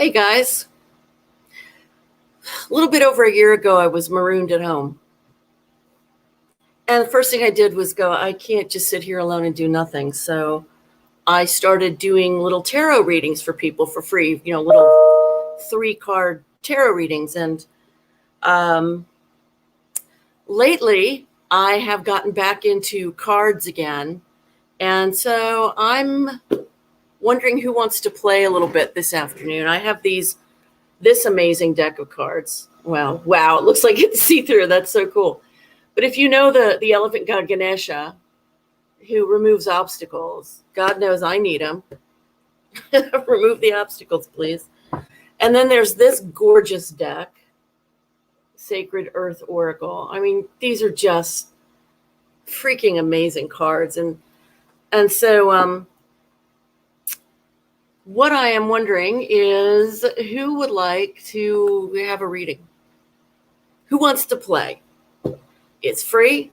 Hey guys, a little bit over a year ago, I was marooned at home. And the first thing I did was go, I can't just sit here alone and do nothing. So I started doing little tarot readings for people for free, little 3-card tarot readings. And um, lately, I have gotten back into cards again. And so I'm wondering who wants to play a little bit this afternoon. I have this amazing deck of cards. Wow, it looks like it's see-through. That's so cool. But if you know the elephant god Ganesha, who removes obstacles, God knows I need him. Remove the obstacles, please. And then there's this gorgeous deck, Sacred Earth Oracle. I mean, these are just freaking amazing cards. And so what I am wondering is who would like to have a reading? Who wants to play? It's free.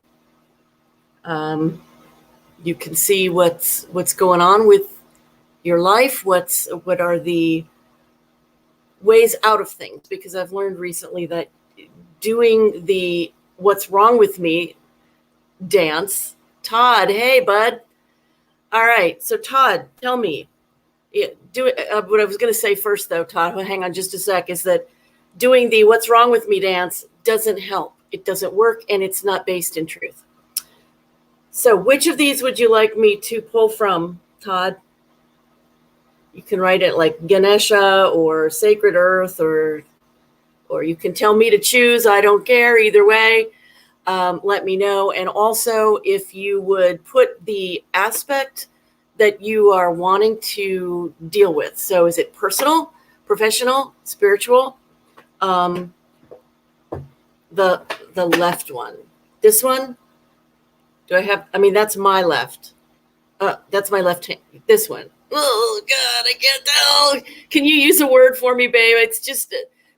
You can see what's going on with your life. What are the ways out of things? Because I've learned recently that doing the "What's Wrong with Me" dance. Todd, hey bud. All right, so Todd, tell me. What I was going to say first, though, Todd, hang on just a sec, is that doing the "What's Wrong with Me" dance doesn't help. It doesn't work, and it's not based in truth. So which of these would you like me to pull from, Todd? You can write it like Ganesha or Sacred Earth, or you can tell me to choose. I don't care. Either way, let me know. And also, if you would put the aspect that you are wanting to deal with. So is it personal, professional, spiritual? The left one. This one? That's my left. That's my left hand. This one. Oh, God, I can't tell. Can you use a word for me, babe? It's just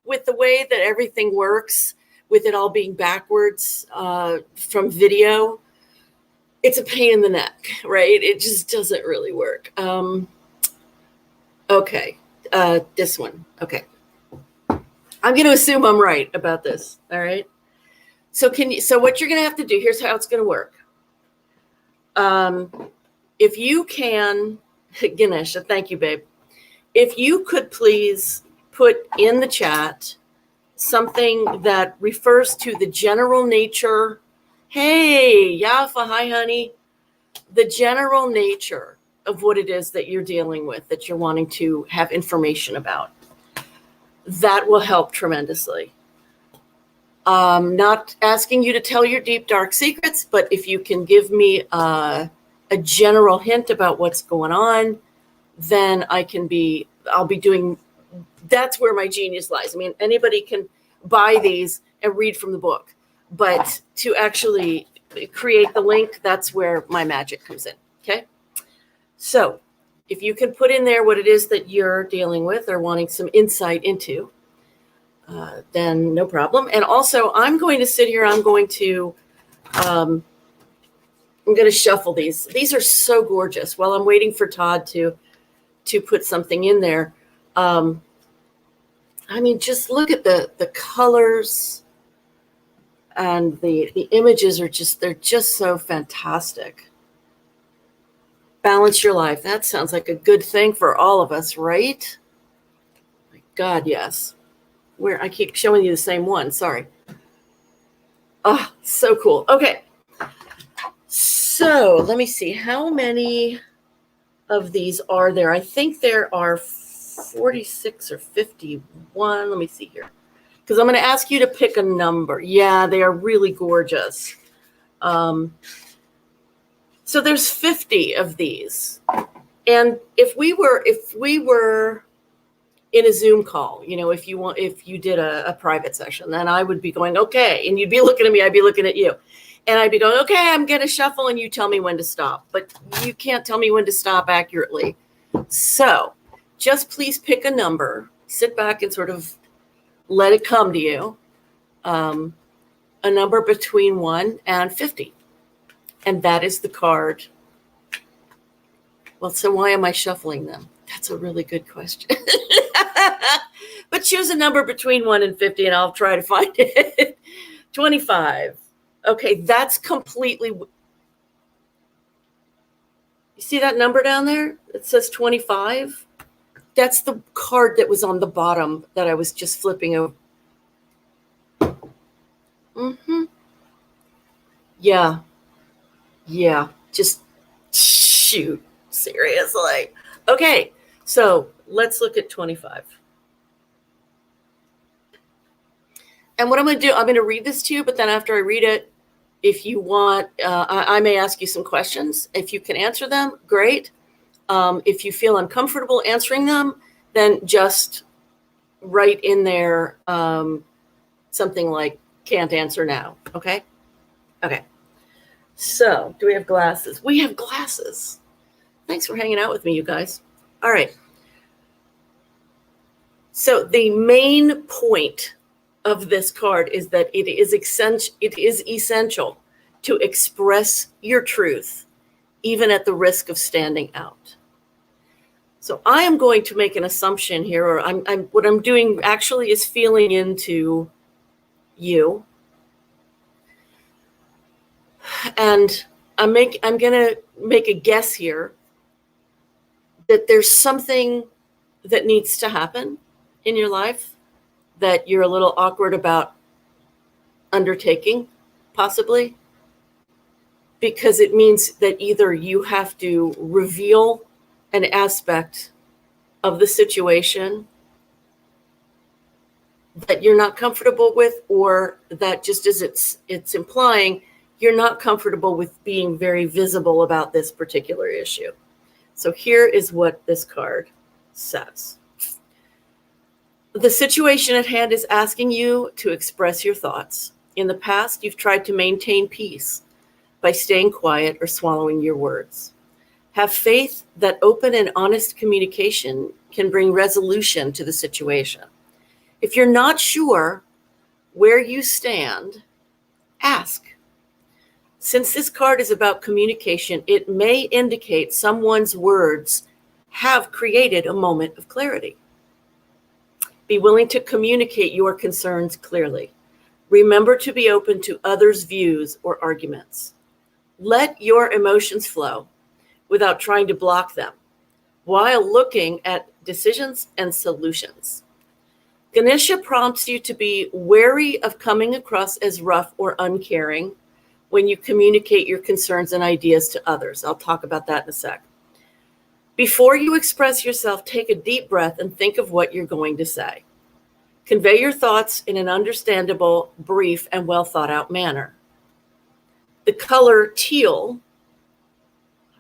with the way that everything works, with it all being backwards from video, it's a pain in the neck, right? It just doesn't really work. Okay. This one. Okay. I'm going to assume I'm right about this. All right. So what you're going to have to do, here's how it's going to work. If you can, Ganesha, thank you, babe. If you could please put in the chat something that refers to the general nature. Hey, Yafa, hi, honey. The general nature of what it is that you're dealing with, that you're wanting to have information about. That will help tremendously. Not asking you to tell your deep, dark secrets, but if you can give me a general hint about what's going on, then I'll be doing, that's where my genius lies. I mean, anybody can buy these and read from the book, but to actually create the link, that's where my magic comes in, okay? So if you can put in there what it is that you're dealing with or wanting some insight into, then no problem. And also, I'm going to sit here. I'm going to shuffle these. These are so gorgeous. While I'm waiting for Todd to put something in there, just look at the colors, and the images they're just so fantastic. Balance your life. That sounds like a good thing for all of us, right? My God, yes. Where I keep showing you the same one. Sorry. Oh, so cool. Okay. So let me see. How many of these are there? I think there are 46 or 51. Let me see here. Because I'm going to ask you to pick a number. Yeah, they are really gorgeous. So there's 50 of these. And if we were in a Zoom call, if you did a private session, then I would be going, okay. And you'd be looking at me, I'd be looking at you. And I'd be going, okay, I'm going to shuffle and you tell me when to stop. But you can't tell me when to stop accurately. So just please pick a number, sit back and sort of let it come to you. A number between 1 and 50. And that is the card. Well, so why am I shuffling them? That's a really good question. But choose a number between 1 and 50 and I'll try to find it. 25. Okay, that's completely. You see that number down there? It says 25. That's the card that was on the bottom that I was just flipping over. Yeah. Just shoot. Seriously. Okay, so let's look at 25. And what I'm going to do, I'm going to read this to you, but then after I read it, if you want, I may ask you some questions. If you can answer them, great. If you feel uncomfortable answering them, then just write in there something like can't answer now. Okay. So do we have glasses? We have glasses. Thanks for hanging out with me, you guys. All right. So the main point of this card is that it is essential to express your truth, even at the risk of standing out. So I am going to make an assumption here, or what I'm doing actually is feeling into you. And I'm going to make a guess here that there's something that needs to happen in your life that you're a little awkward about undertaking, possibly, because it means that either you have to reveal an aspect of the situation that you're not comfortable with, or that, just as it's implying, you're not comfortable with being very visible about this particular issue. So here is what this card says. The situation at hand is asking you to express your thoughts. In the past, you've tried to maintain peace by staying quiet or swallowing your words. Have faith that open and honest communication can bring resolution to the situation. If you're not sure where you stand, ask. Since this card is about communication, it may indicate someone's words have created a moment of clarity. Be willing to communicate your concerns clearly. Remember to be open to others' views or arguments. Let your emotions flow without trying to block them, while looking at decisions and solutions. Ganesha prompts you to be wary of coming across as rough or uncaring when you communicate your concerns and ideas to others. I'll talk about that in a sec. Before you express yourself, take a deep breath and think of what you're going to say. Convey your thoughts in an understandable, brief, and well thought out manner. The color teal,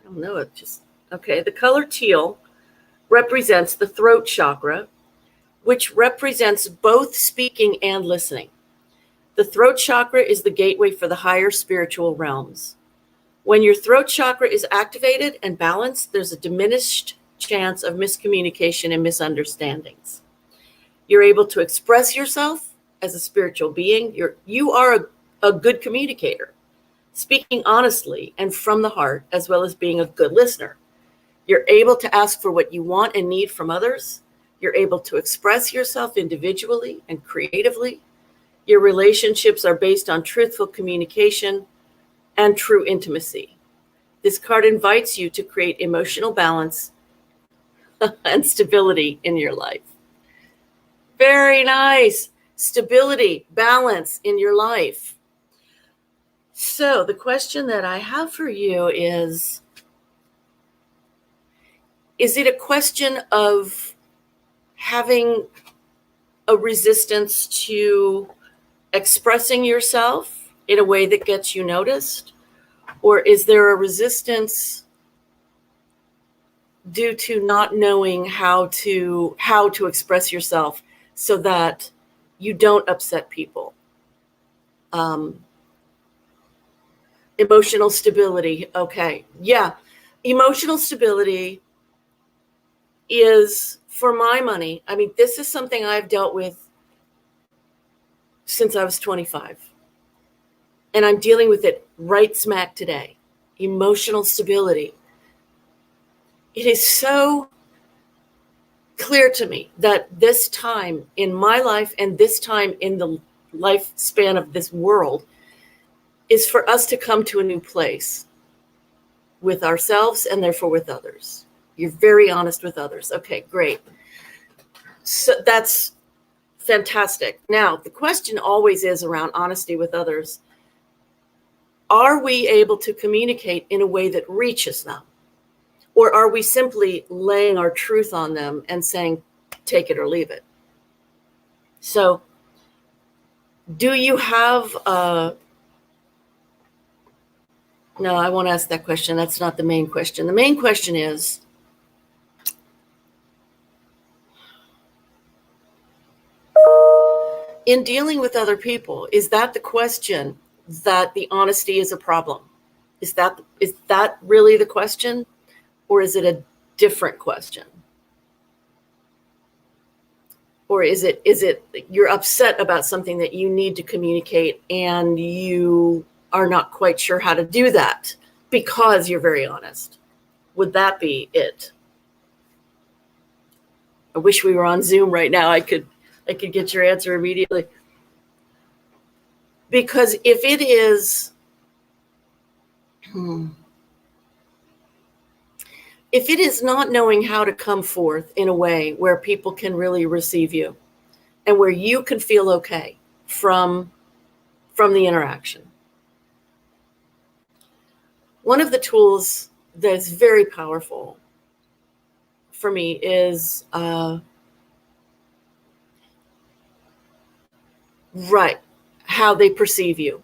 the color teal represents the throat chakra, which represents both speaking and listening. The throat chakra is the gateway for the higher spiritual realms. When your throat chakra is activated and balanced, there's a diminished chance of miscommunication and misunderstandings. You're able to express yourself as a spiritual being. You are a good communicator, speaking honestly and from the heart, as well as being a good listener. You're able to ask for what you want and need from others. You're able to express yourself individually and creatively. Your relationships are based on truthful communication and true intimacy. This card invites you to create emotional balance and stability in your life. Very nice. Stability, balance in your life. So the question that I have for you is it a question of having a resistance to expressing yourself in a way that gets you noticed? Or is there a resistance due to not knowing how to express yourself so that you don't upset people? Emotional stability. Okay. Yeah. Emotional stability is, for my money, I mean, this is something I've dealt with since I was 25. And I'm dealing with it right smack today. Emotional stability. It is so clear to me that this time in my life and this time in the lifespan of this world is for us to come to a new place with ourselves and therefore with others. You're very honest with others. Okay, great. So that's fantastic. Now, the question always is around honesty with others. Are we able to communicate in a way that reaches them? Or are we simply laying our truth on them and saying, take it or leave it? So, do you have no, I won't ask that question. That's not the main question. The main question is, in dealing with other people, is that the question that the honesty is a problem? Is that really the question? Or is it a different question? Or is it you're upset about something that you need to communicate and you are not quite sure how to do that because you're very honest? Would that be it? I wish we were on Zoom right now. I could get your answer immediately. Because if it is, if it is not knowing how to come forth in a way where people can really receive you and where you can feel okay from the interaction. One of the tools that's very powerful for me is right, how they perceive you.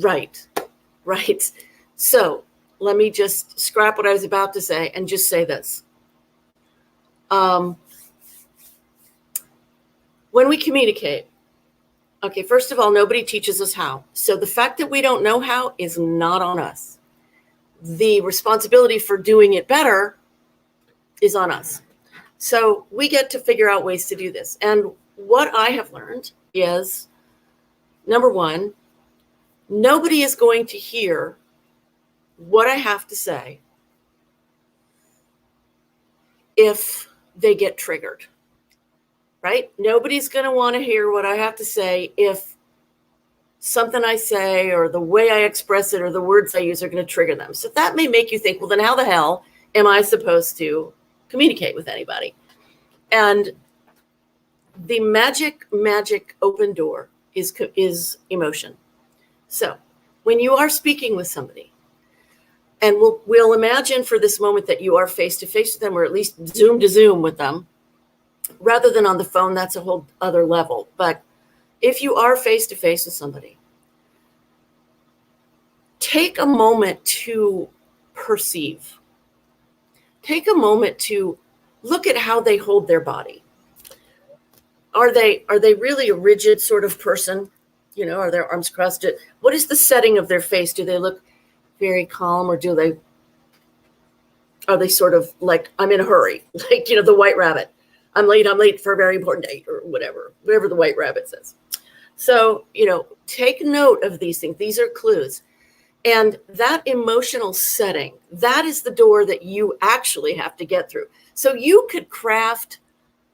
Right. So let me just scrap what I was about to say and just say this. When we communicate, okay, first of all, nobody teaches us how. So the fact that we don't know how is not on us. The responsibility for doing it better is on us. So we get to figure out ways to do this. And what I have learned is, number one, nobody is going to hear what I have to say if they get triggered, right? Nobody's going to want to hear what I have to say if something I say or the way I express it or the words I use are going to trigger them. So that may make you think, well, then how the hell am I supposed to communicate with anybody? And the magic open door is emotion. So when you are speaking with somebody, and we'll imagine for this moment that you are face to face with them, or at least Zoom to Zoom with them, rather than on the phone. That's a whole other level. But if you are face to face with somebody, take a moment to perceive. Take a moment to look at how they hold their body. Are they really a rigid sort of person? You know, are their arms crossed? What is the setting of their face? Do they look very calm, or are they sort of like, I'm in a hurry, like, you know, the White Rabbit. I'm late for a very important date, or whatever the White Rabbit says. So, you know, take note of these things. These are clues. And that emotional setting, that is the door that you actually have to get through. So you could craft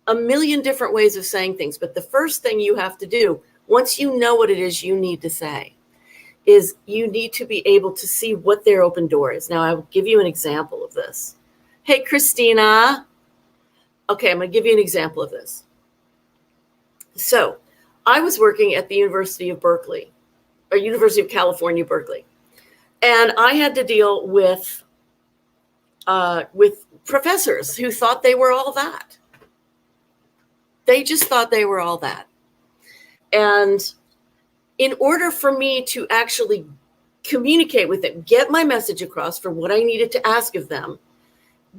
a million different ways of saying things, but the first thing you have to do, once you know what it is you need to say, is you need to be able to see what their open door is. Now, I will give you an example of this. Hey, Christina. Okay, I'm going to give you an example of this. So I was working at the University of Berkeley, or University of California, Berkeley. And I had to deal with professors who thought they were all that. They just thought they were all that. And in order for me to actually communicate with them, get my message across for what I needed to ask of them,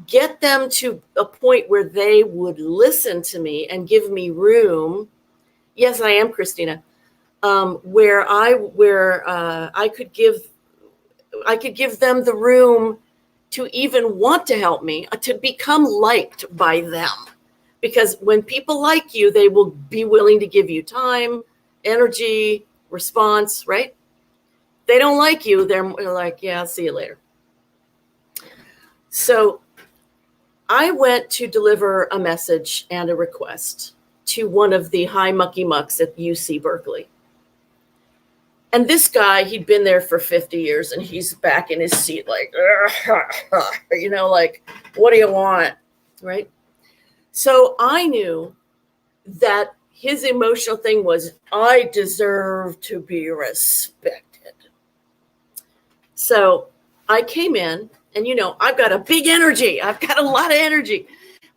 get them to a point where they would listen to me and give me room. Yes, I am Christina. Where I could give them the room to even want to help me, to become liked by them. Because when people like you, they will be willing to give you time, energy, response, right? They don't like you, they're like, yeah, I'll see you later. So I went to deliver a message and a request to one of the high mucky mucks at UC Berkeley. And this guy, he'd been there for 50 years and he's back in his seat like, like, what do you want? Right? So I knew that his emotional thing was, I deserve to be respected. So I came in and, I've got a big energy. I've got a lot of energy.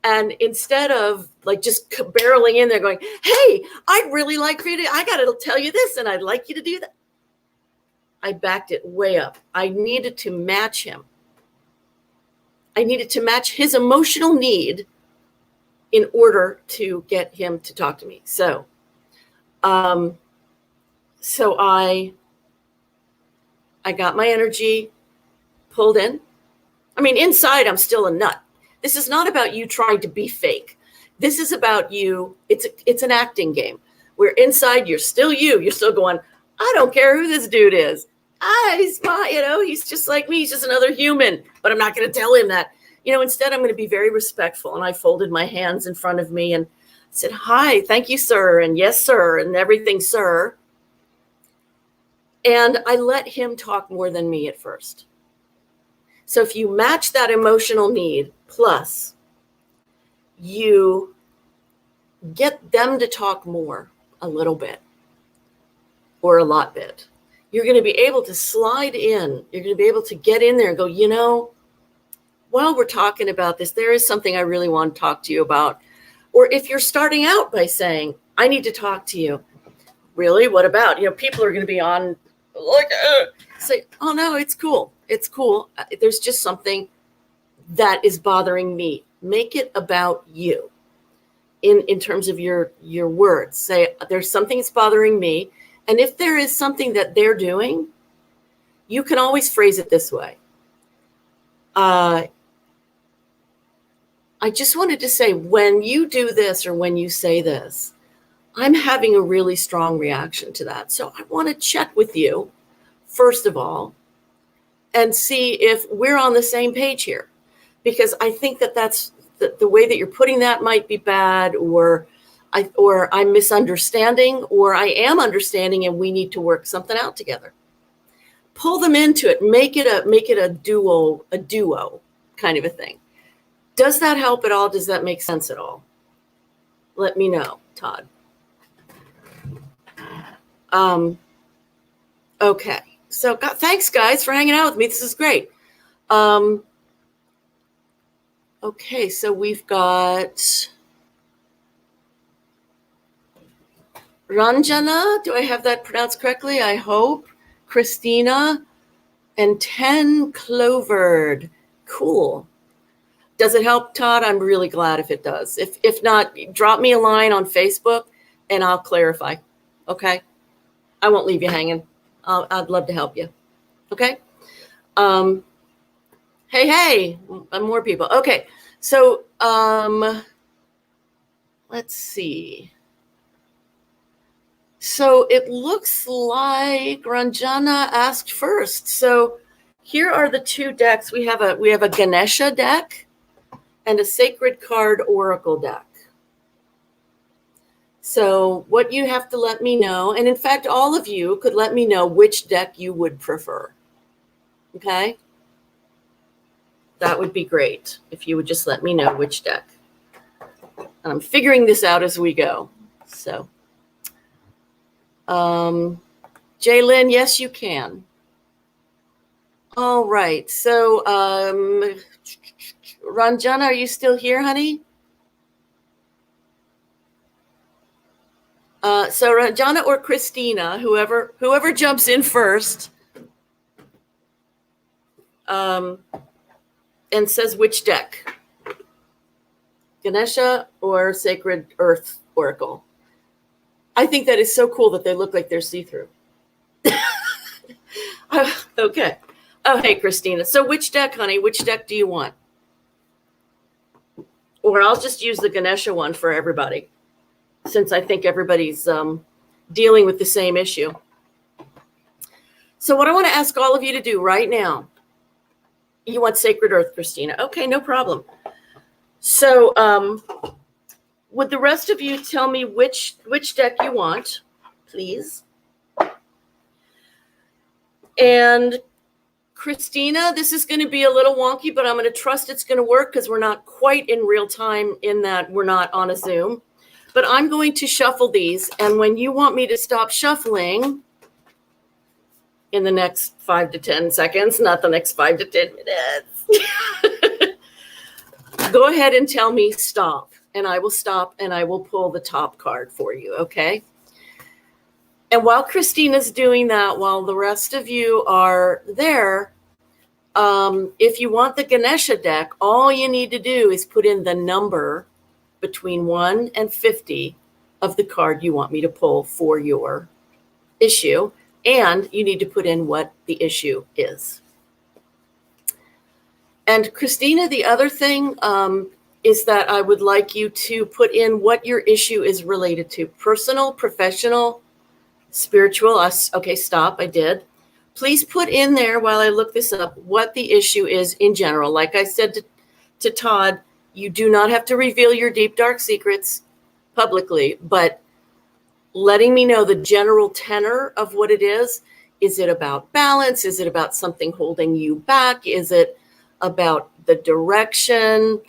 And instead of like just barreling in there going, hey, I'd really like for you to, I got to tell you this and I'd like you to do that. I backed it way up. I needed to match him. I needed to match his emotional need in order to get him to talk to me. So I got my energy pulled in. I mean, inside, I'm still a nut. This is not about you trying to be fake. This is about you. It's an acting game where inside you're still you. You're still going, I don't care who this dude is. He's fine, he's just like me. He's just another human, but I'm not going to tell him that. Instead, I'm going to be very respectful. And I folded my hands in front of me and said, hi, thank you, sir. And yes, sir. And everything, sir. And I let him talk more than me at first. So if you match that emotional need, plus you get them to talk more a little bit or a lot bit, you're going to be able to slide in. You're going to be able to get in there and go, while we're talking about this, there is something I really want to talk to you about. Or if you're starting out by saying, I need to talk to you. Really? What about? People are going to be on like, say, oh no, it's cool. It's cool. There's just something that is bothering me. Make it about you in terms of your words. Say, there's something that's bothering me. And if there is something that they're doing, you can always phrase it this way. I just wanted to say, when you do this or when you say this, I'm having a really strong reaction to that. So I want to check with you, first of all, and see if we're on the same page here. Because I think that's the way that you're putting that might be bad, or I'm misunderstanding, or I am understanding and we need to work something out together. Pull them into it. Make it a duo kind of a thing. Does that help at all? Does that make sense at all? Let me know, Todd. Okay. So thanks, guys, for hanging out with me. This is great. Okay, so we've got Ranjana. Do I have that pronounced correctly? I hope. Christina and 10 Clovered. Cool. Does it help, Todd? I'm really glad if it does. If not, drop me a line on Facebook and I'll clarify. Okay? I won't leave you hanging. I'd love to help you. Okay? Hey, more people. Okay. So, let's see. So it looks like Ranjana asked first. So here are the two decks. We have a Ganesha deck and a Sacred Card Oracle deck. So what you have to let me know, and in fact, all of you could let me know which deck you would prefer. Okay? That would be great if you would just let me know which deck. And I'm figuring this out as we go. So, Jaylyn, yes, you can. All right. So, Ranjana, are you still here, honey? So Ranjana or Christina, whoever jumps in first, and says which deck, Ganesha or Sacred Earth Oracle. I think that is so cool that they look like they're see-through. Okay. Oh, hey, Christina. So which deck, honey? Which deck do you want? Or I'll just use the Ganesha one for everybody, since I think everybody's dealing with the same issue. So what I want to ask all of you to do right now, you want Sacred Earth, Christina. Okay, no problem. So would the rest of you tell me which deck you want, please? And Christina, this is going to be a little wonky, but I'm going to trust it's going to work because we're not quite in real time in that we're not on a Zoom. But I'm going to shuffle these, and when you want me to stop shuffling in the next 5 to 10 seconds, not the next 5 to 10 minutes, go ahead and tell me stop, and I will stop, and I will pull the top card for you, okay? And while Christina's doing that, while the rest of you are there, if you want the Ganesha deck, all you need to do is put in the number between 1 and 50 of the card you want me to pull for your issue, and you need to put in what the issue is. And Christina, the other thing is that I would like you to put in what your issue is related to: personal, professional, spiritual. Okay, stop, I did. Please put in there, while I look this up, what the issue is in general. Like I said to Todd, you do not have to reveal your deep, dark secrets publicly, but letting me know the general tenor of what it is. Is it about balance? Is it about something holding you back? Is it about the direction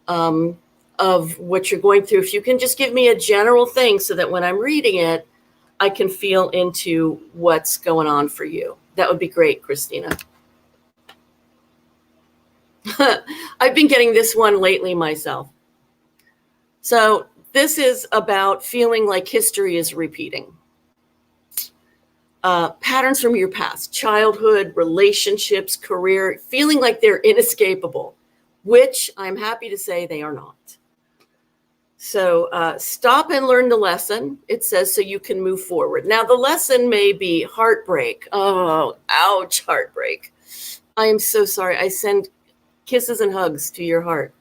of what you're going through? If you can just give me a general thing so that when I'm reading it, I can feel into what's going on for you. That would be great, Christina. I've been getting this one lately myself. So this is about feeling like history is repeating. Patterns from your past, childhood, relationships, career, feeling like they're inescapable, which I'm happy to say they are not. So stop and learn the lesson, it says, so you can move forward. Now, the lesson may be heartbreak. Oh, ouch, heartbreak. I am so sorry. I send kisses and hugs to your heart.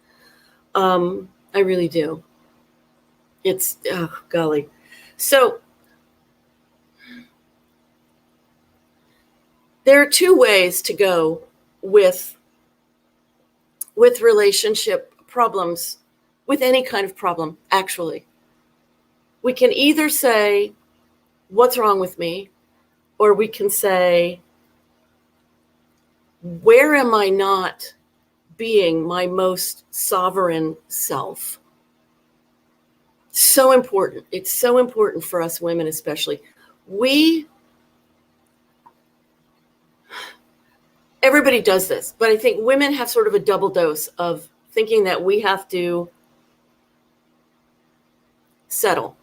I really do. It's, oh, golly. So there are two ways to go with relationship problems, with any kind of problem, actually. We can either say, what's wrong with me? Or we can say, where am I not being my most sovereign self? So important. It's so important for us women, especially. Everybody does this, but I think women have sort of a double dose of thinking that we have to settle.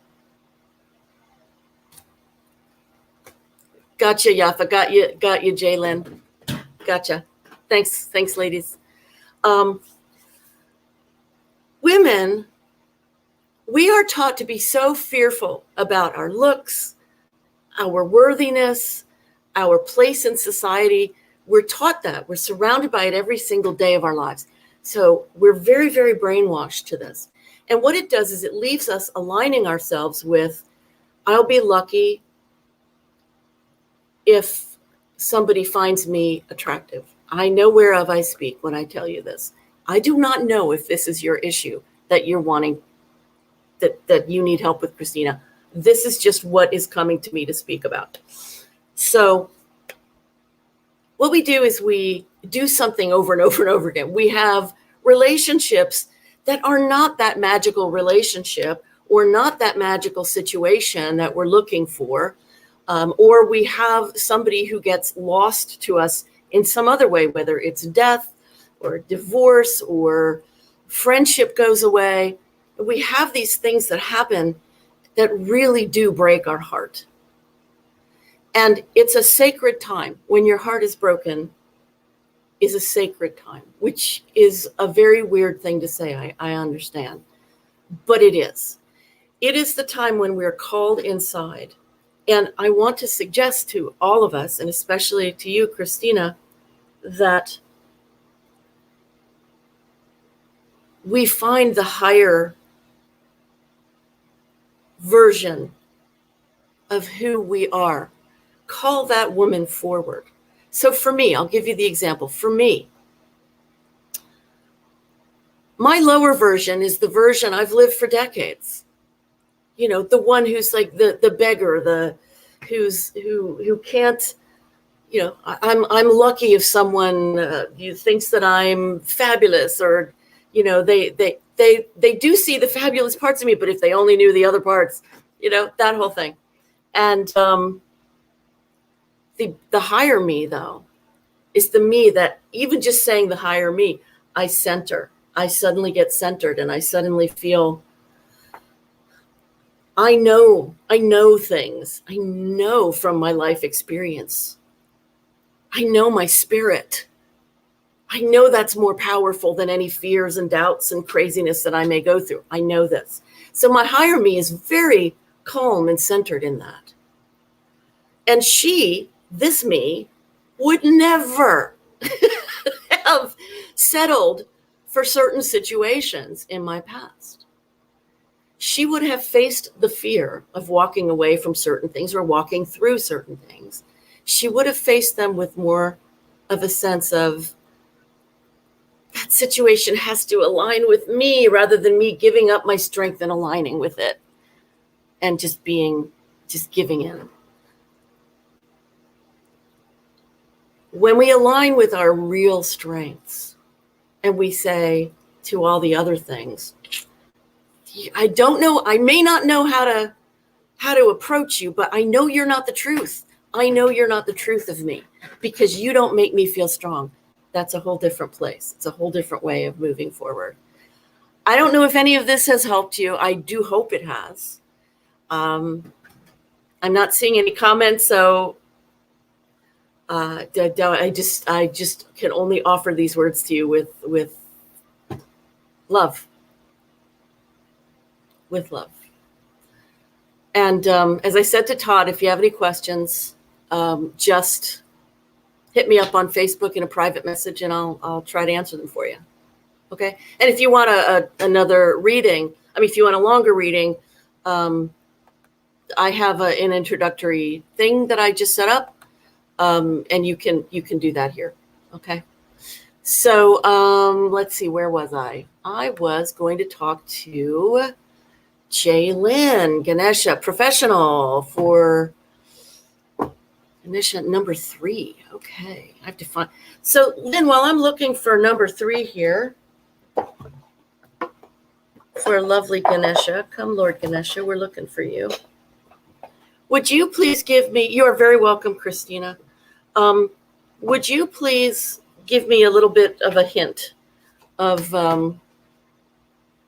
Gotcha, Yafa. Got you, Jalen. Gotcha. Thanks, ladies. Women, we are taught to be so fearful about our looks, our worthiness, our place in society. We're taught that. We're surrounded by it every single day of our lives. So we're very, very brainwashed to this. And what it does is it leaves us aligning ourselves with, I'll be lucky if somebody finds me attractive. I know whereof I speak when I tell you this. I do not know if this is your issue that you're wanting, that you need help with, Christina. This is just what is coming to me to speak about. So what we do is we do something over and over and over again. We have relationships that are not that magical relationship or not that magical situation that we're looking for. Or we have somebody who gets lost to us in some other way, whether it's death or divorce or friendship goes away. We have these things that happen that really do break our heart. And it's a sacred time. When your heart is broken, is a sacred time, which is a very weird thing to say, I understand. But it is. It is the time when we're called inside. And I want to suggest to all of us, and especially to you, Christina, that we find the higher version of who we are. Call that woman forward. So for me, I'll give you the example. For me, My lower version is the version I've lived for decades. You know, the one who's like the beggar, who can't, you know, I'm lucky if someone thinks that I'm fabulous, or, you know, they do see the fabulous parts of me, but if they only knew the other parts, you know, that whole thing. And the higher me, though, is the me that, even just saying the higher me, I center. I suddenly get centered, and I suddenly feel, I know things. I know from my life experience. I know my spirit. I know that's more powerful than any fears and doubts and craziness that I may go through. I know this. So my higher me is very calm and centered in that. And this me, would never have settled for certain situations in my past. She would have faced the fear of walking away from certain things or walking through certain things. She would have faced them with more of a sense of, that situation has to align with me, rather than me giving up my strength and aligning with it and just giving in. When we align with our real strengths and we say to all the other things, I don't know, I may not know how to approach you, but I know you're not the truth. I know you're not the truth of me, because you don't make me feel strong. That's a whole different place. It's a whole different way of moving forward. I don't know if any of this has helped you. I do hope it has. I'm not seeing any comments, so I just can only offer these words to you with love. With love. And as I said to Todd, if you have any questions, just hit me up on Facebook in a private message, and I'll try to answer them for you. Okay. And if you want another reading, if you want a longer reading, I have an introductory thing that I just set up, and you can do that here. Okay. So let's see, where was I? I was going to talk to Jaylyn Ganesha, professional, for Ganesha number 3. Okay, I have to find. So Lynn, while I'm looking for number 3 here for lovely Ganesha, come Lord Ganesha, we're looking for you. Would you please give me? You are very welcome, Christina. Would you please give me a little bit of a hint of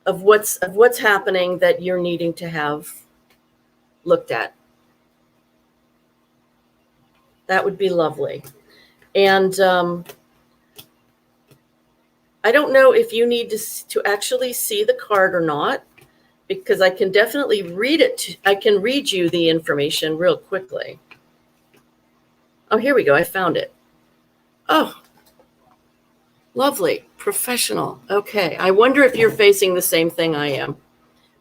what's happening that you're needing to have looked at? That would be lovely. And I don't know if you need to actually see the card or not, because I can definitely read it. I can read you the information real quickly. Oh, here we go. I found it. Oh, lovely. Professional. Okay. I wonder if you're facing the same thing I am,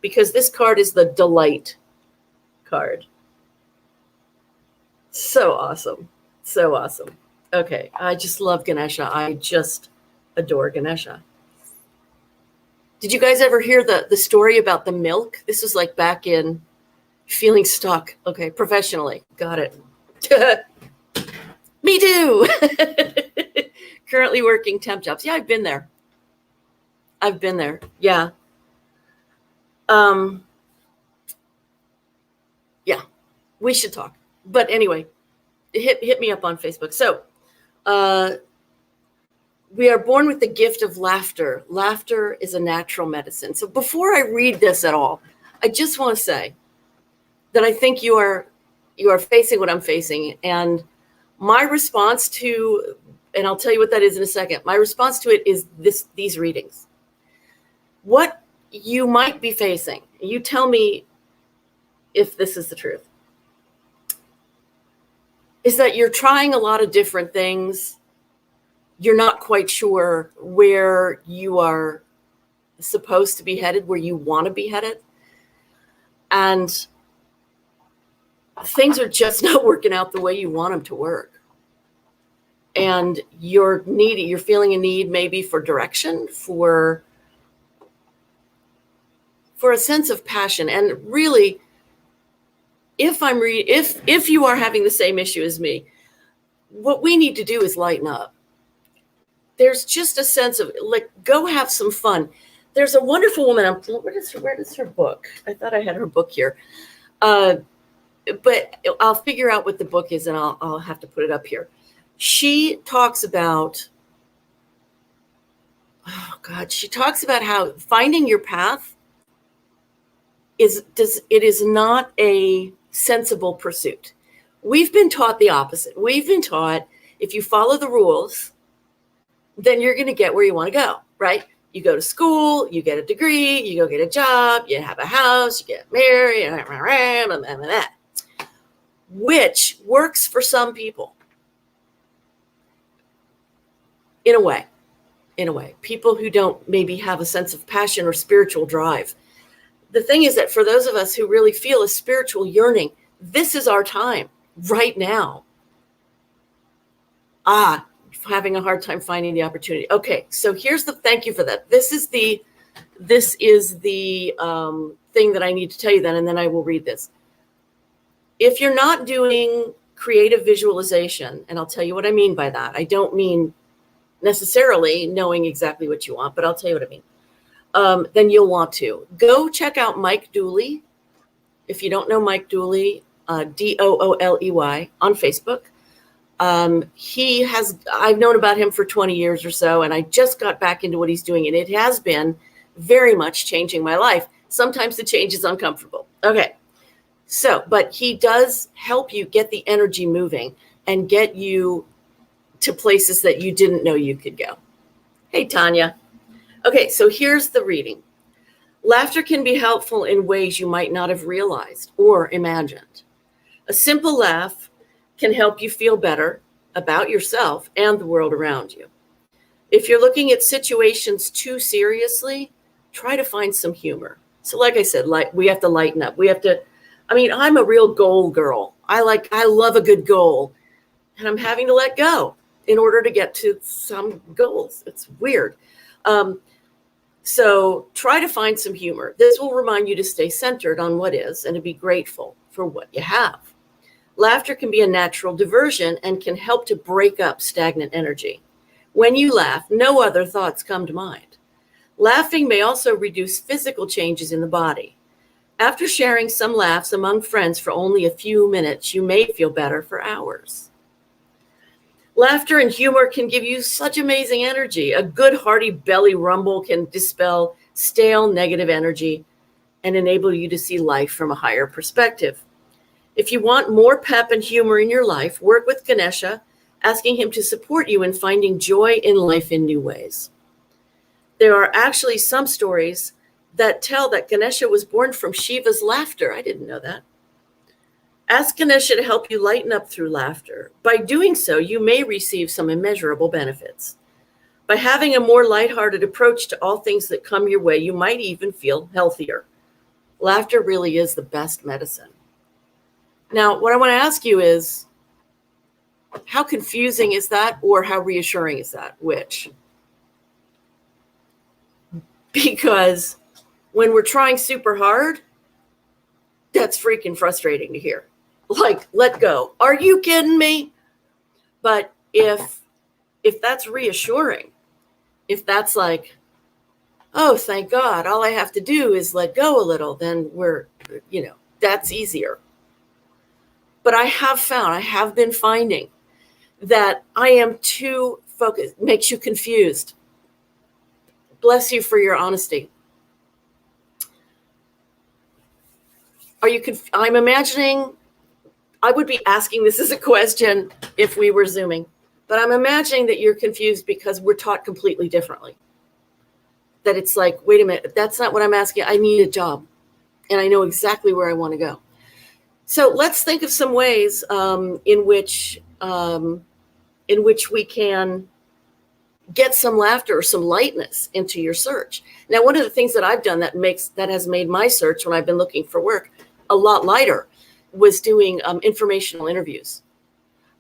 because this card is the Delight card. So awesome. So awesome. Okay. I just love Ganesha. I just adore Ganesha. Did you guys ever hear the story about the milk? This was like back in feeling stuck. Okay. Professionally. Got it. Me too. Currently working temp jobs. Yeah, I've been there. Yeah. Yeah, we should talk. But anyway, hit me up on Facebook. So we are born with the gift of laughter. Laughter is a natural medicine. So before I read this at all, I just want to say that I think you are facing what I'm facing. And my response to, and I'll tell you what that is in a second, my response to it is these readings. What you might be facing, you tell me if this is the truth, is that you're trying a lot of different things. You're not quite sure where you are supposed to be headed, where you want to be headed. And things are just not working out the way you want them to work. And you're feeling a need maybe for direction, for for a sense of passion. And really, if you are having the same issue as me, what we need to do is lighten up. There's just a sense of like, go have some fun. There's a wonderful woman. Where is her book? I thought I had her book here. But I'll figure out what the book is, and I'll have to put it up here. She talks about, she talks about how finding your path is not a sensible pursuit. We've been taught the opposite. We've been taught if you follow the rules, then you're going to get where you want to go, right? You go to school, you get a degree, you go get a job, you have a house, you get married, which works for some people. In a way, people who don't maybe have a sense of passion or spiritual drive. The thing is that for those of us who really feel a spiritual yearning, this is our time right now. Having a hard time finding the opportunity. Okay, so here's thank you for that. This is the thing that I need to tell you then, and then I will read this. If you're not doing creative visualization, and I'll tell you what I mean by that. I don't mean necessarily knowing exactly what you want, but I'll tell you what I mean. Then you'll want to go check out Mike Dooley. If you don't know Mike Dooley, Dooley on Facebook. I've known about him for 20 years or so, and I just got back into what he's doing, and it has been very much changing my life. Sometimes the change is uncomfortable. Okay. So, but he does help you get the energy moving and get you to places that you didn't know you could go. Hey, Tanya. Okay. So here's the reading. Laughter can be helpful in ways you might not have realized or imagined. A simple laugh can help you feel better about yourself and the world around you. If you're looking at situations too seriously, try to find some humor. So like I said, we have to lighten up. I'm a real goal girl. I love a good goal, and I'm having to let go in order to get to some goals. It's weird. So try to find some humor. This will remind you to stay centered on what is and to be grateful for what you have. Laughter can be a natural diversion and can help to break up stagnant energy. When you laugh, no other thoughts come to mind. Laughing may also reduce physical changes in the body. After sharing some laughs among friends for only a few minutes, you may feel better for hours. Laughter and humor can give you such amazing energy. A good hearty belly rumble can dispel stale negative energy and enable you to see life from a higher perspective. If you want more pep and humor in your life, work with Ganesha, asking him to support you in finding joy in life in new ways. There are actually some stories that tell that Ganesha was born from Shiva's laughter. I didn't know that. Ask Ganesha to help you lighten up through laughter. By doing so, you may receive some immeasurable benefits. By having a more lighthearted approach to all things that come your way, you might even feel healthier. Laughter really is the best medicine. Now, what I want to ask you is, how confusing is that, or how reassuring is that? Which? Because when we're trying super hard, that's freaking frustrating to hear. Like, let go. Are you kidding me? But if that's reassuring, if that's like, oh, thank God, all I have to do is let go a little, then that's easier. But I have been finding that I am too focused, makes you confused. Bless you for your honesty. I'm imagining, I would be asking this as a question if we were Zooming, but I'm imagining that you're confused because we're taught completely differently. That it's like, wait a minute, that's not what I'm asking. I need a job and I know exactly where I want to go. So let's think of some ways in which we can get some laughter or some lightness into your search. Now, one of the things that I've done that has made my search when I've been looking for work a lot lighter was doing informational interviews.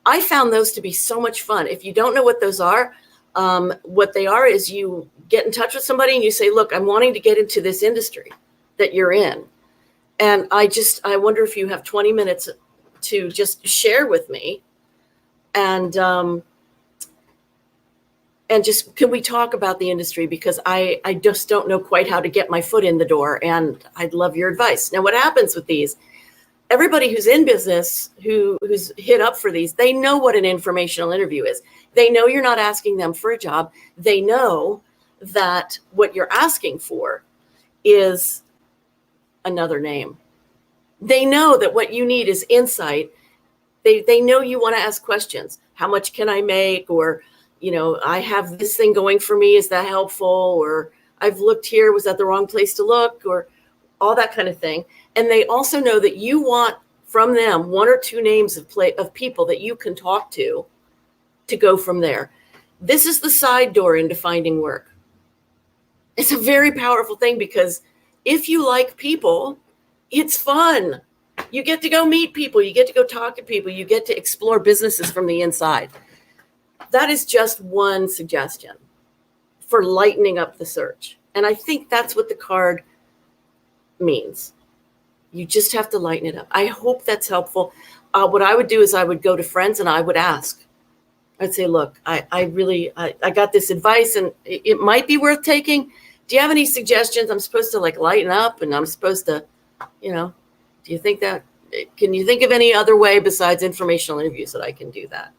I found those to be so much fun. If you don't know what those are, what they are is you get in touch with somebody and you say, look, I'm wanting to get into this industry. that you're in. And I wonder if you have 20 minutes to just share with me, and just, can we talk about the industry? Because I just don't know quite how to get my foot in the door, and I'd love your advice. Now, what happens with these, everybody who's in business, who's hit up for these, they know what an informational interview is. They know you're not asking them for a job. They know that what you're asking for is another name. They know that what you need is insight. They know you want to ask questions. How much can I make? Or, I have this thing going for me. Is that helpful? Or I've looked here. Was that the wrong place to look? Or all that kind of thing. And they also know that you want from them one or two names of people that you can talk to go from there. This is the side door into finding work. It's a very powerful thing, because if you like people, it's fun. You get to go meet people. You get to go talk to people. You get to explore businesses from the inside. That is just one suggestion for lightening up the search. And I think that's what the card means. You just have to lighten it up. I hope that's helpful. What I would do is I would go to friends and I would ask. I'd say, look, I got this advice and it might be worth taking. Do you have any suggestions? I'm supposed to lighten up, and I'm supposed to, do you think that, can you think of any other way besides informational interviews that I can do that?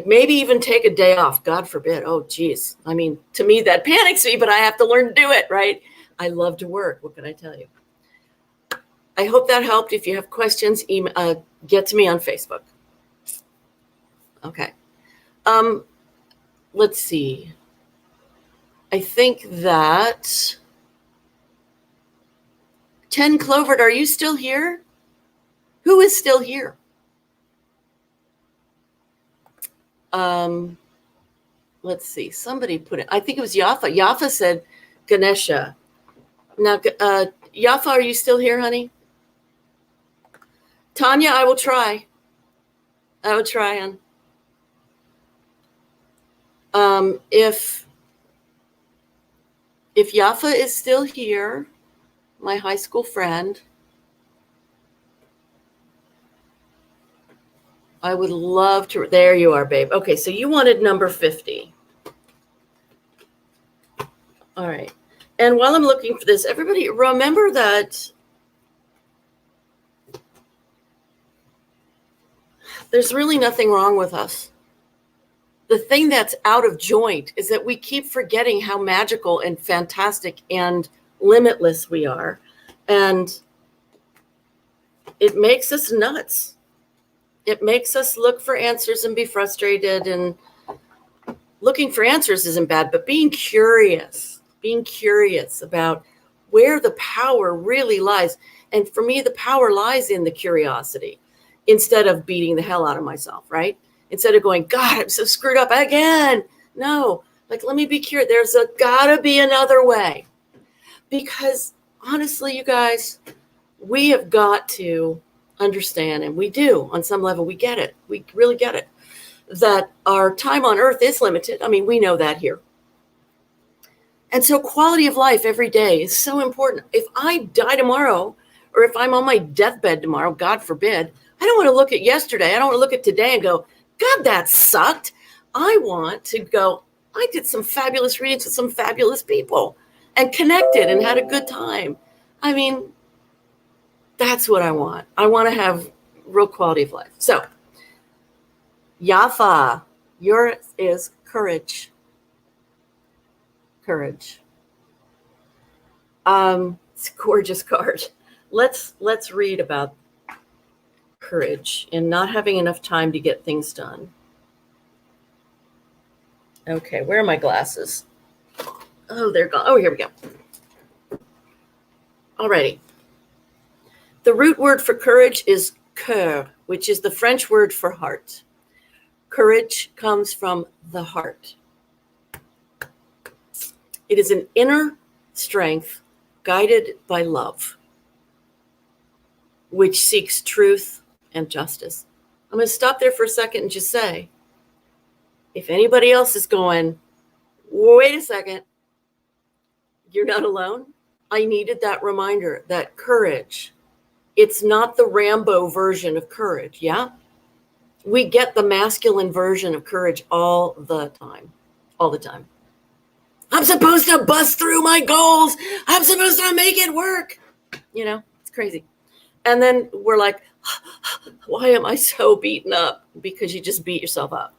Maybe even take a day off, God forbid. Oh, geez. I mean, to me, that panics me, but I have to learn to do it, right? I love to work. What can I tell you? I hope that helped. If you have questions, get to me on Facebook. Okay. Let's see. I think that 10 Clovert, are you still here? Who is still here? Let's see. Somebody put it. I think it was Yafa. Yafa said Ganesha. Now, Yafa, are you still here, honey? Tanya, I will try. hon. If Yafa is still here, my high school friend, I would love to. There you are, babe. Okay, so you wanted number 50. All right. And while I'm looking for this, everybody remember that there's really nothing wrong with us. The thing that's out of joint is that we keep forgetting how magical and fantastic and limitless we are. And it makes us nuts. It makes us look for answers and be frustrated. And looking for answers isn't bad, but being curious about where the power really lies. And for me, the power lies in the curiosity instead of beating the hell out of myself, right? Instead of going, God, I'm so screwed up again. No, let me be curious. There's gotta be another way. Because honestly, you guys, we have got to understand, and we do on some level, we get it. We really get it, that our time on earth is limited. I mean, we know that here. And so quality of life every day is so important. If I die tomorrow, or if I'm on my deathbed tomorrow, God forbid, I don't want to look at yesterday. I don't want to look at today and go, God, that sucked. I want to go, I did some fabulous readings with some fabulous people and connected and had a good time. I mean, that's what I want. I want to have real quality of life. So, Yafa, yours is courage. Courage. It's a gorgeous card. Let's read about courage and not having enough time to get things done. Okay, where are my glasses? Oh, they're gone. Oh, here we go. Alrighty. The root word for courage is cœur, which is the French word for heart. Courage comes from the heart. It is an inner strength guided by love, which seeks truth and justice. I'm going to stop there for a second and just say, if anybody else is going, wait a second, you're not alone. I needed that reminder that courage, it's not the Rambo version of courage. Yeah. We get the masculine version of courage all the time. All the time. I'm supposed to bust through my goals. I'm supposed to make it work. It's crazy. And then we're like, why am I so beaten up? Because you just beat yourself up.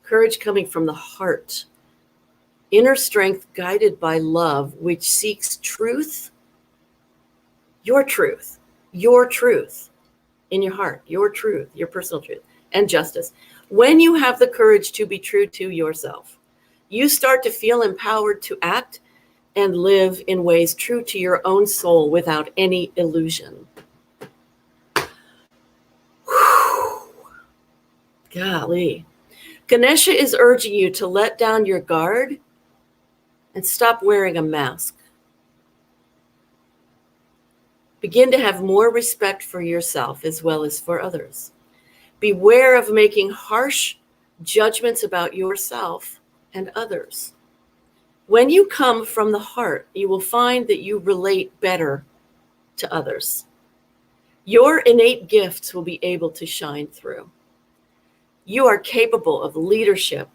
Courage coming from the heart. Inner strength guided by love, which seeks truth. Your truth in your heart, your truth, your personal truth, and justice. When you have the courage to be true to yourself, you start to feel empowered to act and live in ways true to your own soul without any illusion. Whew. Golly. Ganesha is urging you to let down your guard and stop wearing a mask. Begin to have more respect for yourself as well as for others. Beware of making harsh judgments about yourself and others. When you come from the heart, you will find that you relate better to others. Your innate gifts will be able to shine through. You are capable of leadership,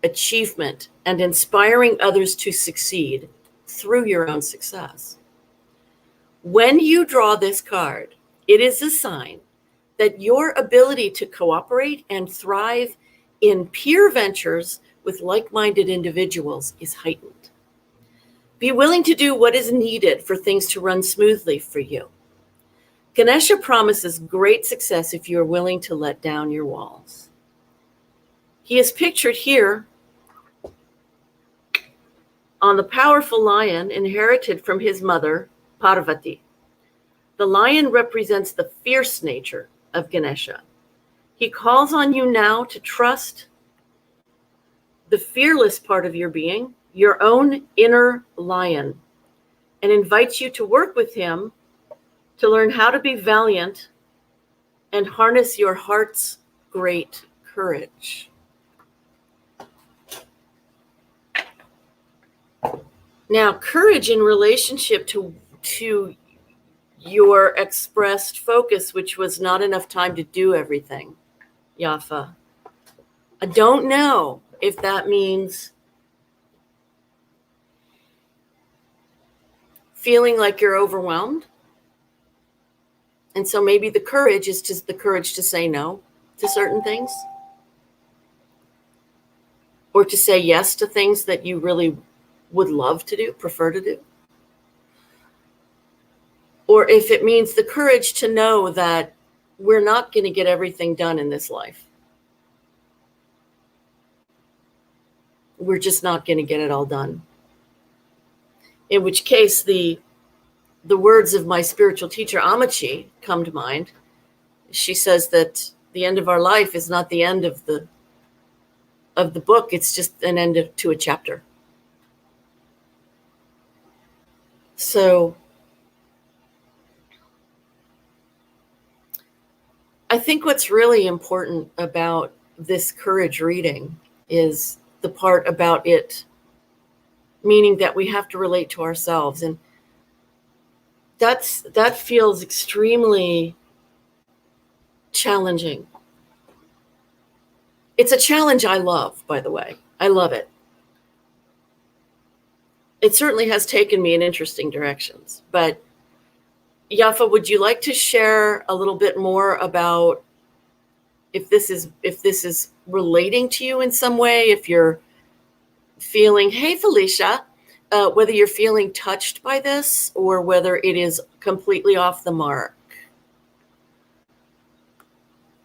achievement, and inspiring others to succeed through your own success. When you draw this card, it is a sign that your ability to cooperate and thrive in peer ventures with like-minded individuals is heightened. Be willing to do what is needed for things to run smoothly for you. Ganesha promises great success if you are willing to let down your walls. He is pictured here on the powerful lion inherited from his mother, Parvati. The lion represents the fierce nature of Ganesha. He calls on you now to trust the fearless part of your being, your own inner lion, and invites you to work with him to learn how to be valiant and harness your heart's great courage. Now, courage in relationship to your expressed focus, which was not enough time to do everything, Yafa. I don't know if that means feeling like you're overwhelmed. And so maybe the courage is just the courage to say no to certain things, or to say yes to things that you really would love to do, prefer to do. Or if it means the courage to know that we're not going to get everything done in this life. We're just not going to get it all done. In which case, the words of my spiritual teacher, Amachi, come to mind. She says that the end of our life is not the end of the book. It's just an end to a chapter. So I think what's really important about this courage reading is the part about it, meaning that we have to relate to ourselves. And that feels extremely challenging. It's a challenge I love, by the way. I love it. It certainly has taken me in interesting directions. But Yafa, would you like to share a little bit more about if this is relating to you in some way, if you're feeling, hey, Felicia, whether you're feeling touched by this or whether it is completely off the mark?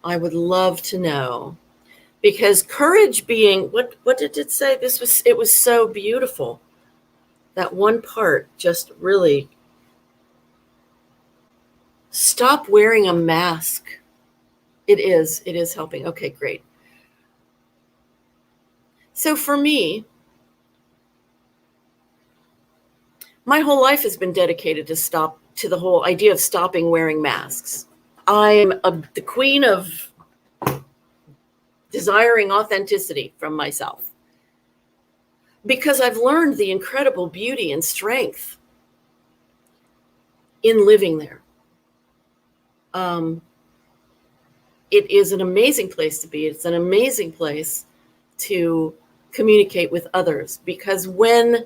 I would love to know. Because courage being, what did it say? It was so beautiful. That one part just really, stop wearing a mask. It is helping. Okay, great. So for me, my whole life has been dedicated to the whole idea of stopping wearing masks. I'm the queen of desiring authenticity from myself, because I've learned the incredible beauty and strength in living there. It is an amazing place to be. It's an amazing place to communicate with others, because when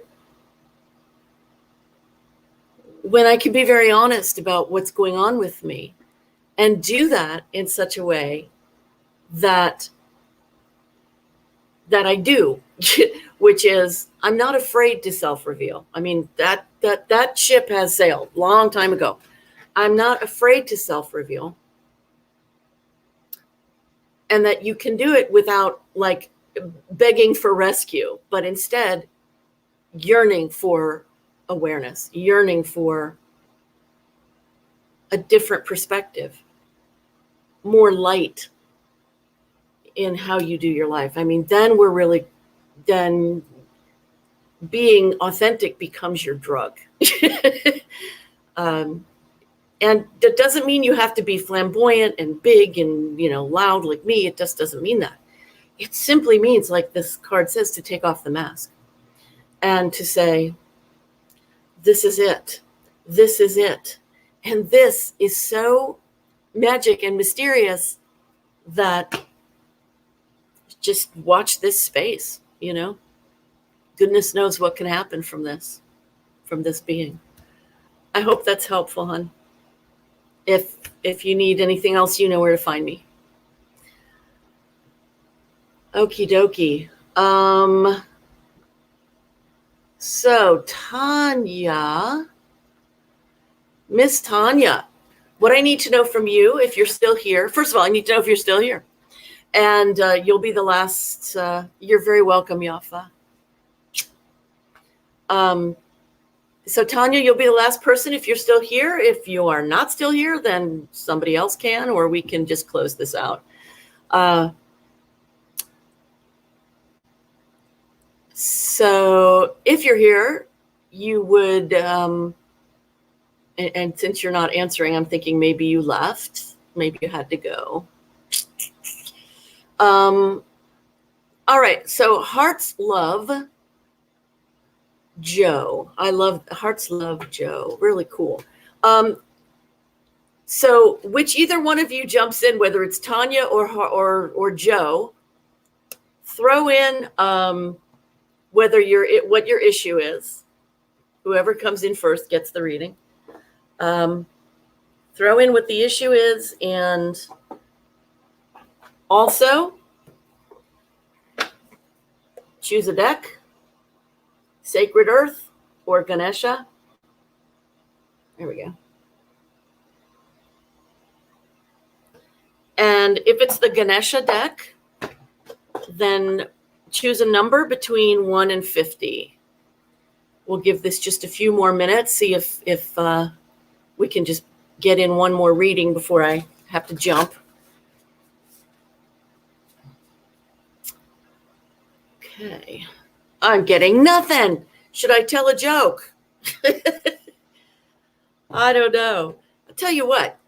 I can be very honest about what's going on with me and do that in such a way that I do, which is I'm not afraid to self-reveal. I mean, that ship has sailed a long time ago. I'm not afraid to self-reveal. And that you can do it without like begging for rescue, but instead yearning for awareness, yearning for a different perspective, more light in how you do your life. I mean, then being authentic becomes your drug. And that doesn't mean you have to be flamboyant and big and, loud like me. It just doesn't mean that. It simply means, like this card says, to take off the mask and to say, this is it. This is it. And this is so magic and mysterious that just watch this space, Goodness knows what can happen from this being. I hope that's helpful, hon. If you need anything else, you know where to find me. Okie dokie. So Tanya, Miss Tanya, what I need to know from you, if you're still here, first of all, I need to know if you're still here. And you'll be the last. You're very welcome, Yafa. So Tanya, you'll be the last person if you're still here. If you are not still here, then somebody else can, or we can just close this out. So if you're here, you would, and since you're not answering, I'm thinking maybe you left, maybe you had to go. All right, so Hearts Love Joe. I love Hearts Love Joe. Really cool. So which either one of you jumps in, whether it's Tanya or Joe, throw in what your issue is. Whoever comes in first gets the reading. Throw in what the issue is, and also choose a deck. Sacred Earth or Ganesha. There we go. And if it's the Ganesha deck, then choose a number between 1 and 50. We'll give this just a few more minutes, see if we can just get in one more reading before I have to jump. Okay. I'm getting nothing. Should I tell a joke? I don't know. I'll tell you what.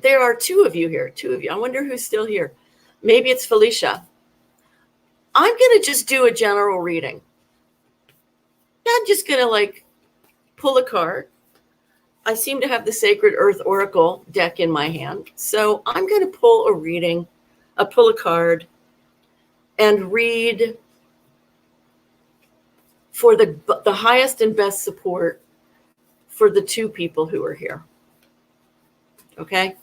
There are two of you here. Two of you. I wonder who's still here. Maybe it's Felicia. I'm going to just do a general reading. I'm just going to pull a card. I seem to have the Sacred Earth Oracle deck in my hand. So I'm going to pull a reading. I'll pull a card and read for the highest and best support for the two people who are here. Okay?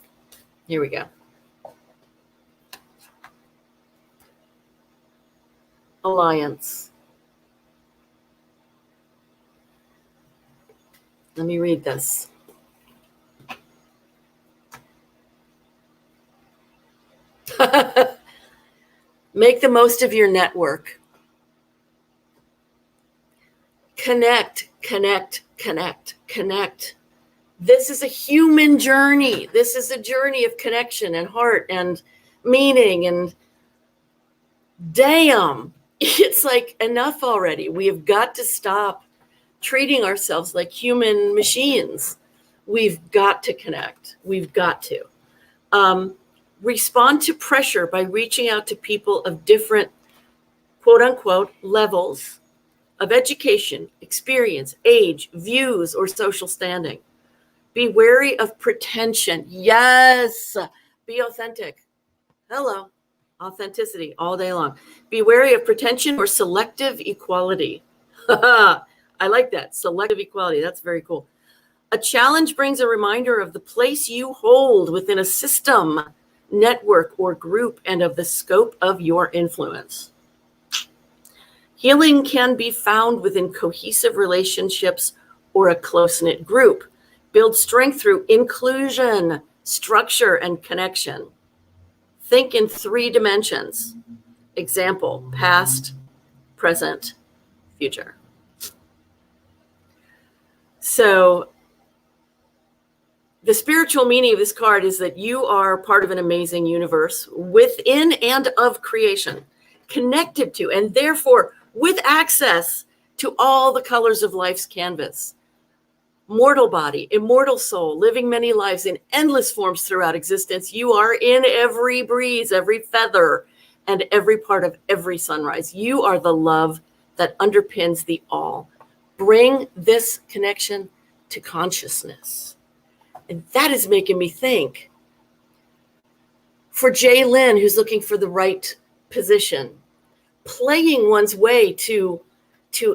Here we go. Alliance. Let me read this. Make the most of your network. Connect, connect, connect, connect. This is a human journey. This is a journey of connection and heart and meaning. And damn, it's enough already. We have got to stop treating ourselves like human machines. We've got to connect. We've got to. Respond to pressure by reaching out to people of different, quote unquote, levels of education, experience, age, views, or social standing. Be wary of pretension. Yes. Be authentic. Hello. Authenticity all day long. Be wary of pretension or selective equality. I like that. Selective equality. That's very cool. A challenge brings a reminder of the place you hold within a system, network, or group, and of the scope of your influence. Healing can be found within cohesive relationships or a close-knit group. Build strength through inclusion, structure, and connection. Think in 3 dimensions. Example, past, present, future. So the spiritual meaning of this card is that you are part of an amazing universe within and of creation, connected to, and therefore with access to all the colors of life's canvas. Mortal body, immortal soul, living many lives in endless forms throughout existence. You are in every breeze, every feather, and every part of every sunrise. You are the love that underpins the all. Bring this connection to consciousness. And that is making me think. For Jay Lynn, who's looking for the right position, playing one's way to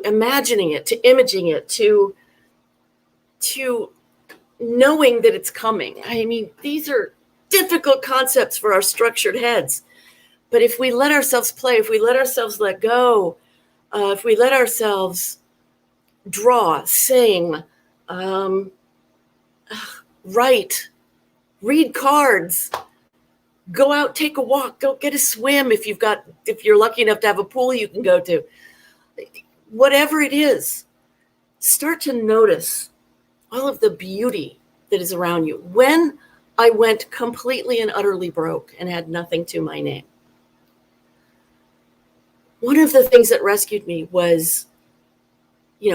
imagining it, to imaging it, to knowing that it's coming. I mean, these are difficult concepts for our structured heads. But if we let ourselves play, if we let ourselves let go, if we let ourselves draw, sing, write, read cards, go out, take a walk, go get a swim if you're lucky enough to have a pool you can go to. Whatever it is, start to notice all of the beauty that is around you. When I went completely and utterly broke and had nothing to my name, one of the things that rescued me was,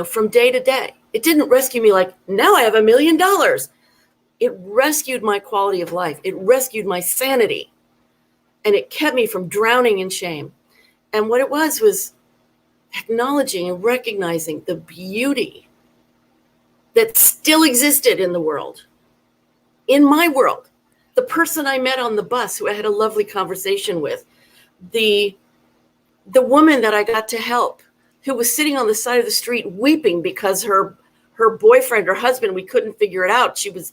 from day to day. It didn't rescue me like, now I have $1 million. It rescued my quality of life. It rescued my sanity. And it kept me from drowning in shame. And what it was acknowledging and recognizing the beauty that still existed in the world, in my world. The person I met on the bus who I had a lovely conversation with, the woman that I got to help, who was sitting on the side of the street weeping because her boyfriend or husband, we couldn't figure it out. She was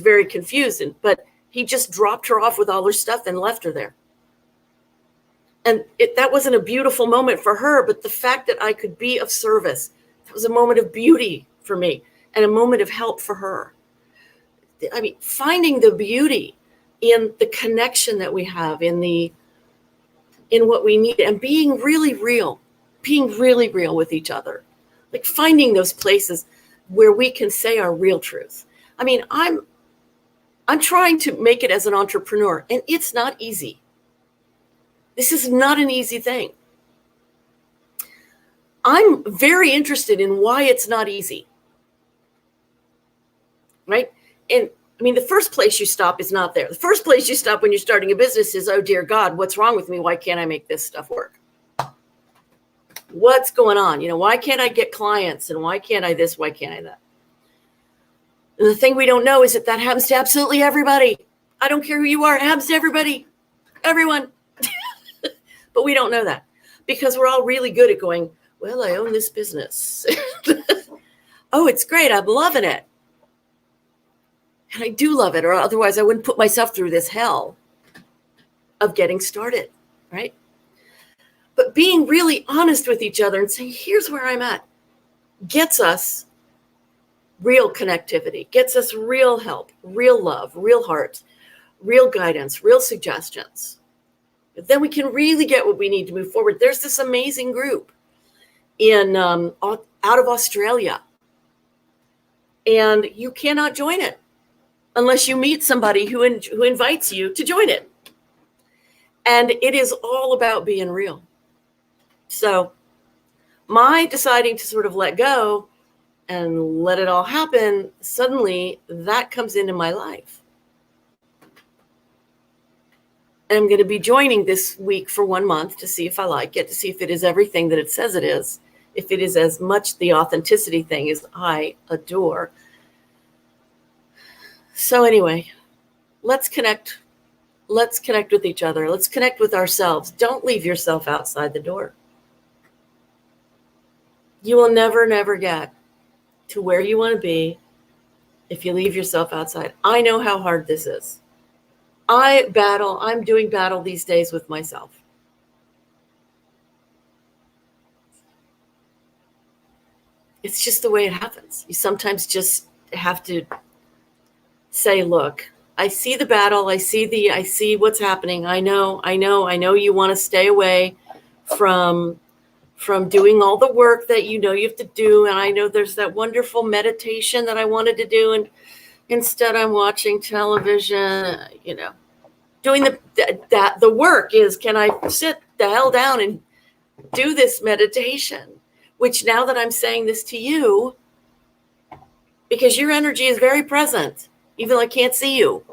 very confused, but he just dropped her off with all her stuff and left her there. And that wasn't a beautiful moment for her, but the fact that I could be of service, it was a moment of beauty for me and a moment of help for her. I mean, finding the beauty in the connection that we have, in what we need, and being really real with each other. Like finding those places where we can say our real truth. I mean, I'm trying to make it as an entrepreneur, and it's not easy. This is not an easy thing. I'm very interested in why it's not easy, right? And I mean, the first place you stop is not there. The first place you stop when you're starting a business is, oh, dear God, what's wrong with me? Why can't I make this stuff work? What's going on? Why can't I get clients? And why can't I this? Why can't I that? And the thing we don't know is that happens to absolutely everybody. I don't care who you are. It happens to everybody, everyone. But we don't know that because we're all really good at going, well, I own this business. Oh, it's great. I'm loving it. And I do love it, or otherwise I wouldn't put myself through this hell of getting started, right? But being really honest with each other and saying, here's where I'm at, gets us real connectivity, gets us real help, real love, real heart, real guidance, real suggestions. But then we can really get what we need to move forward. There's this amazing group out of Australia, and you cannot join it unless you meet somebody who invites you to join it. And it is all about being real. So my deciding to sort of let go and let it all happen, suddenly that comes into my life. And I'm going to be joining this week for 1 month to see if I like it, to see if it is everything that it says it is, if it is as much the authenticity thing as I adore. So anyway, let's connect. Let's connect with each other. Let's connect with ourselves. Don't leave yourself outside the door. You will never, never get to where you want to be if you leave yourself outside. I know how hard this is. I'm doing battle these days with myself. It's just the way it happens. You sometimes just have to say, look, I see the battle. I see what's happening. I know you want to stay away from doing all the work that you know you have to do. And I know there's that wonderful meditation that I wanted to do. And instead I'm watching television, doing the work is, can I sit the hell down and do this meditation? Which now that I'm saying this to you, because your energy is very present, even though I can't see you.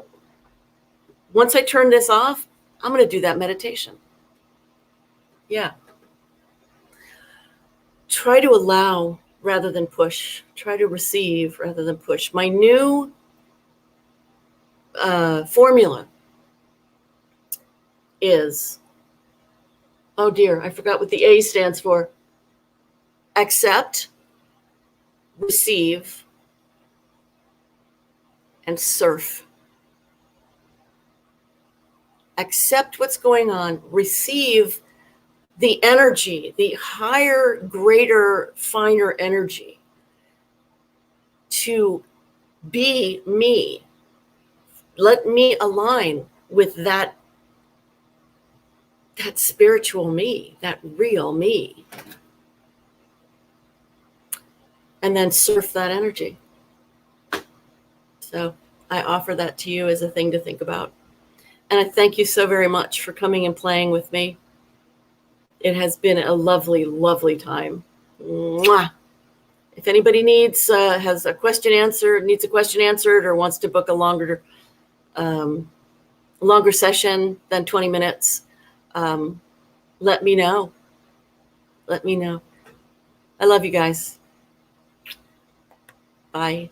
Once I turn this off, I'm going to do that meditation. Yeah. Try to allow rather than push. Try to receive rather than push. My new formula is, oh dear, I forgot what the A stands for. Accept, receive, and surf. Accept what's going on. Receive the energy, the higher, greater, finer energy to be me. Let me align with that spiritual me, that real me. And then surf that energy. So I offer that to you as a thing to think about. And I thank you so very much for coming and playing with me. It has been a lovely, lovely time. Mwah. If anybody needs a question answered, or wants to book a longer session than 20 minutes, let me know. I love you guys. Bye.